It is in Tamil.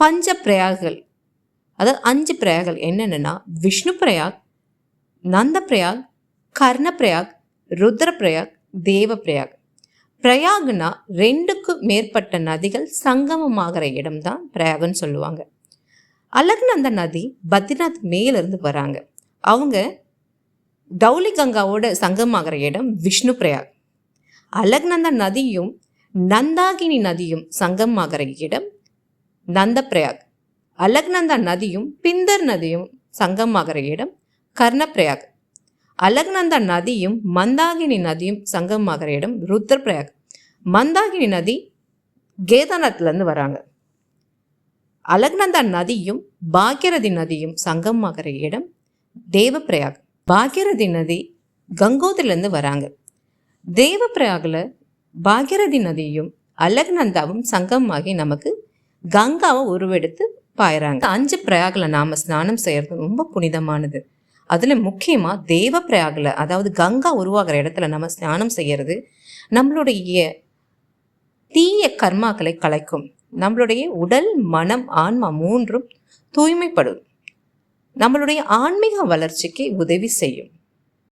பஞ்ச பிரயாகங்கள், அதாவது 5 பிரயாகங்கள் என்னென்னா விஷ்ணு பிரயாக், நந்த பிரயாக், கர்ண பிரயாக், ருத்ர பிரயாக், தேவ பிரயாக். பிரயாக்னா 2க்கும் மேற்பட்ட நதிகள் சங்கமமாகிற இடம்தான் பிரயாகன்னு சொல்லுவாங்க. அலக்நந்த நதி பத்ரிநாத் மேலிருந்து வராங்க. அவங்க டவுலி கங்காவோட சங்கமாகிற இடம் விஷ்ணு பிரயாக். அலக்நந்த நதியும் நந்தாகினி நதியும் சங்கமாகிற இடம் நந்த பிரயாக். அலக்நந்தா நதியும் பிந்தர் நதியும் சங்கமாகிற இடம் கர்ண பிரயாக். அலக்நந்தா நதியும் மந்தாகினி நதியும் சங்கமாகிற இடம் ருத்ர பிரயாக். மந்தாகினி நதி கேதார்நாத்லேருந்து வராங்க. அலக்நந்தா நதியும் பாக்யரதி நதியும் சங்கமாகிற இடம் தேவ பிரயாக். பாக்யரதி நதி கங்கோத்திரிலேருந்து வராங்க. தேவ பிரயாகில் பாக்யரதி நதியும் அலக்நந்தாவும் சங்கமாகி நமக்கு கங்காவை உருவெடுத்து பாயிறாங்க. 5 பிரயாகில் நாம் ஸ்நானம் செய்கிறது ரொம்ப புனிதமானது. அதில் முக்கியமாக தேவ பிரயாகில், அதாவது கங்கா உருவாகிற இடத்துல நம்ம ஸ்நானம் செய்கிறது நம்மளுடைய தீய கர்மாக்களை கலைக்கும். நம்மளுடைய உடல், மனம், ஆன்மா 3ம் தூய்மைப்படும். நம்மளுடைய ஆன்மீக வளர்ச்சிக்கு உதவி செய்யும்.